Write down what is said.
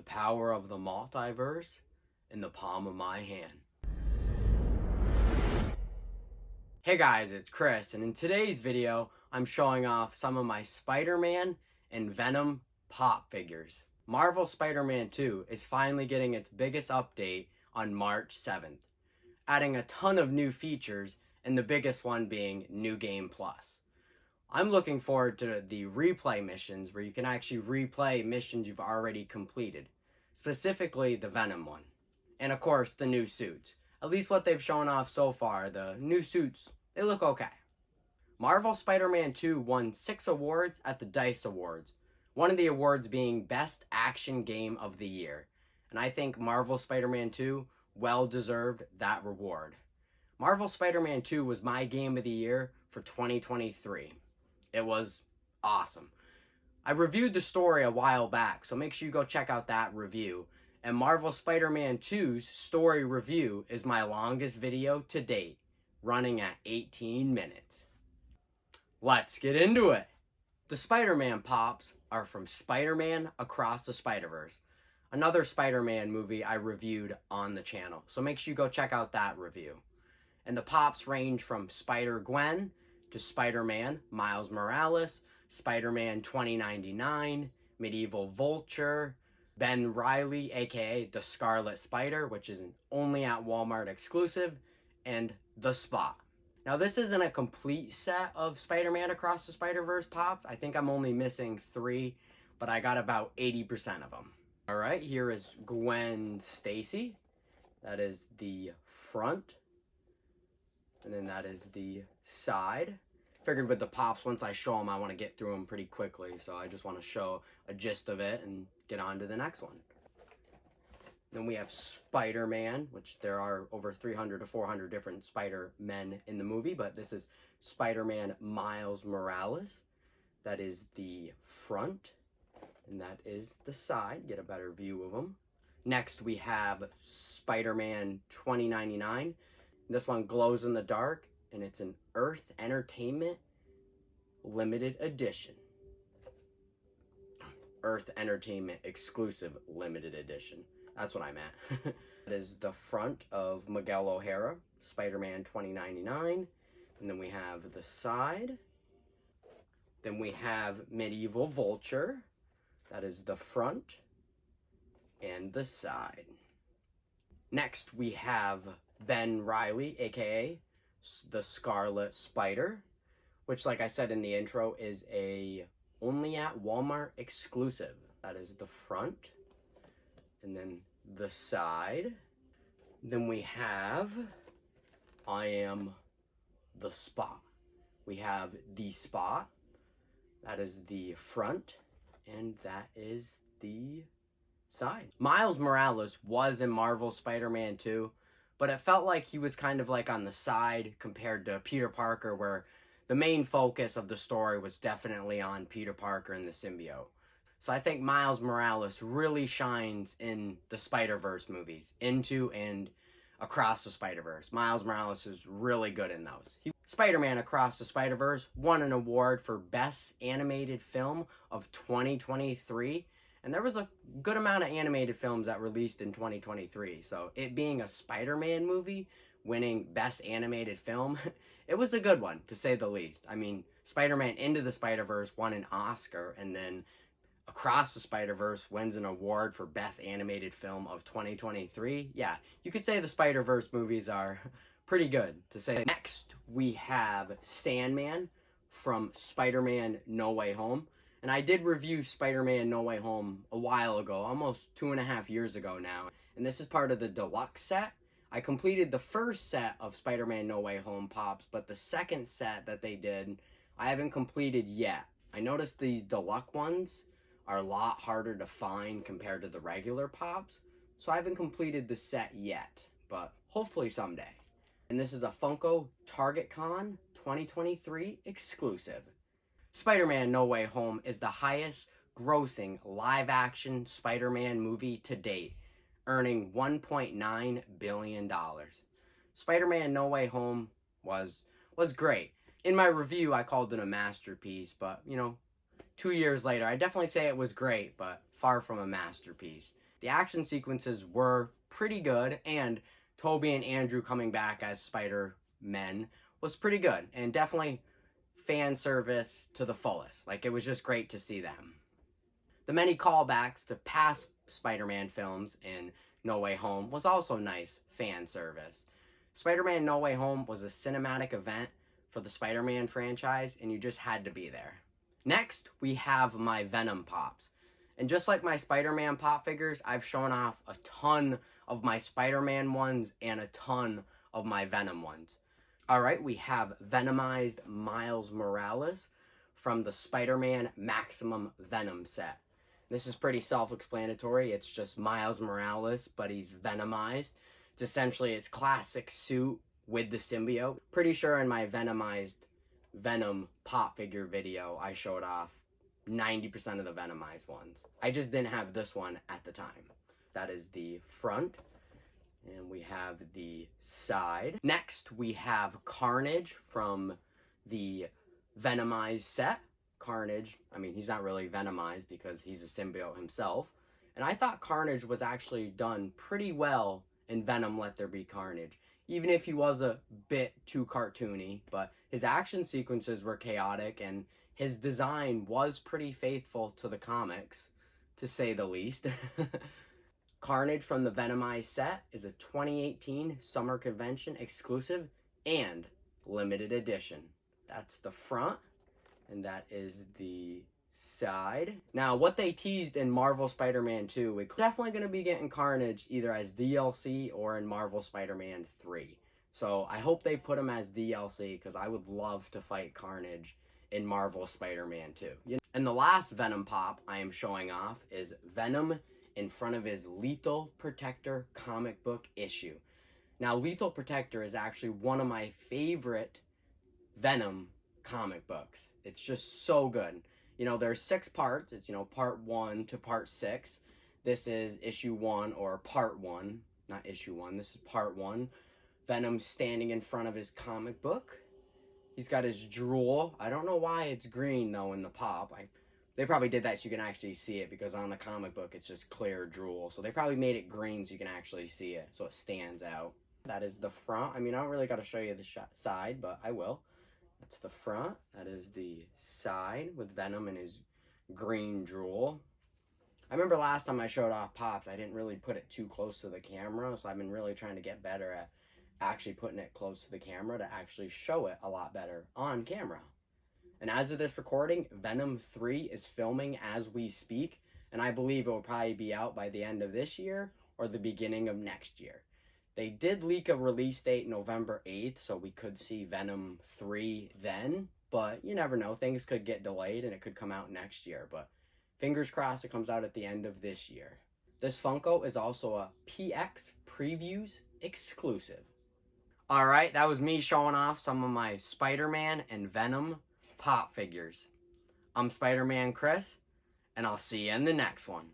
power of the multiverse in the palm of my hand. Hey guys, it's Chris, and in today's video, I'm showing off some of my Spider-Man and Venom Pop figures. Marvel Spider-Man 2 is finally getting its biggest update on March 7th, adding a ton of new features, and the biggest one being New Game Plus. I'm looking forward to the replay missions where you can actually replay missions you've already completed, specifically the Venom one. And of course, the new suits. At least what they've shown off so far, the new suits, they look okay. Marvel Spider-Man 2 won 6 awards at the DICE Awards, one of the awards being Best Action Game of the Year. And I think Marvel Spider-Man 2 well deserved that reward. Marvel Spider-Man 2 was my game of the year for 2023. It was awesome. I reviewed the story a while back, so make sure you go check out that review. And Marvel Spider-Man 2's story review is my longest video to date, running at 18 minutes. Let's get into it. The Spider-Man Pops are from Spider-Man Across the Spider-Verse, another Spider-Man movie I reviewed on the channel, so make sure you go check out that review. And the Pops range from Spider-Gwen to Spider-Man Miles Morales, Spider-Man 2099, Medieval Vulture, Ben Reilly, aka the Scarlet Spider, which is an only at Walmart exclusive, and The Spot. Now this isn't a complete set of Spider-Man Across the Spider-Verse Pops. I think I'm only missing 3, but I got about 80% of them. Alright, here is Gwen Stacy. That is the front. And then that is the side. Figured with the Pops, once I show them, I want to get through them pretty quickly. So I just want to show a gist of it and get on to the next one. Then we have Spider-Man, which there are over 300 to 400 different Spider-Men in the movie. But this is Spider-Man Miles Morales. That is the front. And that is the side. Get a better view of them. Next, we have Spider-Man 2099. This one glows in the dark, and it's an Earth Entertainment limited edition. Earth Entertainment exclusive limited edition. That's what I meant. That is the front of Miguel O'Hara, Spider-Man 2099. And then we have the side. Then we have Medieval Vulture. That is the front and the side. Next, we have Ben Reilly, aka the Scarlet Spider, which, like I said in the intro, is a only at Walmart exclusive. That is the front, and then the side. Then we have I Am the Spot. We have the Spot. That is the front, and that is the side. Miles Morales was in Marvel Spider-Man 2, but it felt like he was kind of like on the side compared to Peter Parker, where the main focus of the story was definitely on Peter Parker and the symbiote. So I think Miles Morales really shines in the Spider-Verse movies, Into and Across the Spider-Verse. Miles Morales is really good in those. Spider-Man Across the Spider-Verse won an award for Best Animated Film of 2023. And there was a good amount of animated films that released in 2023. So it being a Spider-Man movie, winning Best Animated Film, it was a good one, to say the least. I mean, Spider-Man Into the Spider-Verse won an Oscar, and then Across the Spider-Verse wins an award for Best Animated Film of 2023. Yeah, you could say the Spider-Verse movies are pretty good, to say. Next, we have Sandman from Spider-Man No Way Home. And I did review Spider-Man No Way Home a while ago, almost 2.5 years ago now. And this is part of the deluxe set. I completed the first set of Spider-Man No Way Home Pops, but the second set that they did, I haven't completed yet. I noticed these deluxe ones are a lot harder to find compared to the regular Pops, so I haven't completed the set yet, but hopefully someday. And this is a Funko Target Con 2023 exclusive. Spider-Man No Way Home is the highest grossing live-action Spider-Man movie to date, earning $1.9 billion. Spider-Man No Way Home was great. In my review, I called it a masterpiece, but, you know, 2 years later, I definitely say it was great, but far from a masterpiece. The action sequences were pretty good, and Tobey and Andrew coming back as Spider-Men was pretty good, and definitely fan service to the fullest. Like, it was just great to see them. The many callbacks to past Spider-Man films in No Way Home was also nice fan service. Spider-Man No Way Home was a cinematic event for the Spider-Man franchise, and you just had to be there. Next, we have my Venom Pops. And just like my Spider-Man Pop figures, I've shown off a ton of my Spider-Man ones and a ton of my Venom ones. Alright, we have Venomized Miles Morales from the Spider-Man Maximum Venom set. This is pretty self-explanatory. It's just Miles Morales, but he's Venomized. It's essentially his classic suit with the symbiote. Pretty sure in my Venomized Venom Pop figure video, I showed off 90% of the Venomized ones. I just didn't have this one at the time. That is the front. And we have the side. Next, we have Carnage from the Venomized set. Carnage, I mean, he's not really Venomized because he's a symbiote himself. And I thought Carnage was actually done pretty well in Venom Let There Be Carnage. Even if he was a bit too cartoony, but his action sequences were chaotic and his design was pretty faithful to the comics, to say the least. Carnage from the Venomized set is a 2018 Summer Convention exclusive and limited edition. That's the front, and that is the side. Now, what they teased in Marvel Spider-Man 2, we're definitely going to be getting Carnage either as DLC or in Marvel Spider-Man 3. So I hope they put him as DLC, because I would love to fight Carnage in Marvel Spider-Man 2. And the last Venom Pop I am showing off is Venom in front of his Lethal Protector comic book issue. Now, Lethal Protector is actually one of my favorite Venom comic books. It's just so good. You know, there's 6 parts. It's, you know, part 1 to part 6. This is issue 1, or part 1. Not issue 1. This is part 1. Venom standing in front of his comic book. He's got his drool. I don't know why it's green, though, in the pop. They probably did that so you can actually see it, because on the comic book, it's just clear drool. So they probably made it green so you can actually see it, so it stands out. That is the front. I mean, I don't really got to show you the side, but I will. That's the front. That is the side with Venom and his green drool. I remember last time I showed off Pops, I didn't really put it too close to the camera, so I've been really trying to get better at actually putting it close to the camera to actually show it a lot better on camera. And as of this recording, Venom 3 is filming as we speak, and I believe it will probably be out by the end of this year or the beginning of next year. They did leak a release date November 8th, so we could see Venom 3 then, but you never know. Things could get delayed and it could come out next year, but fingers crossed it comes out at the end of this year. This Funko is also a PX Previews exclusive. Alright, that was me showing off some of my Spider-Man and Venom Pop figures. I'm Spider-ManChris, and I'll see you in the next one.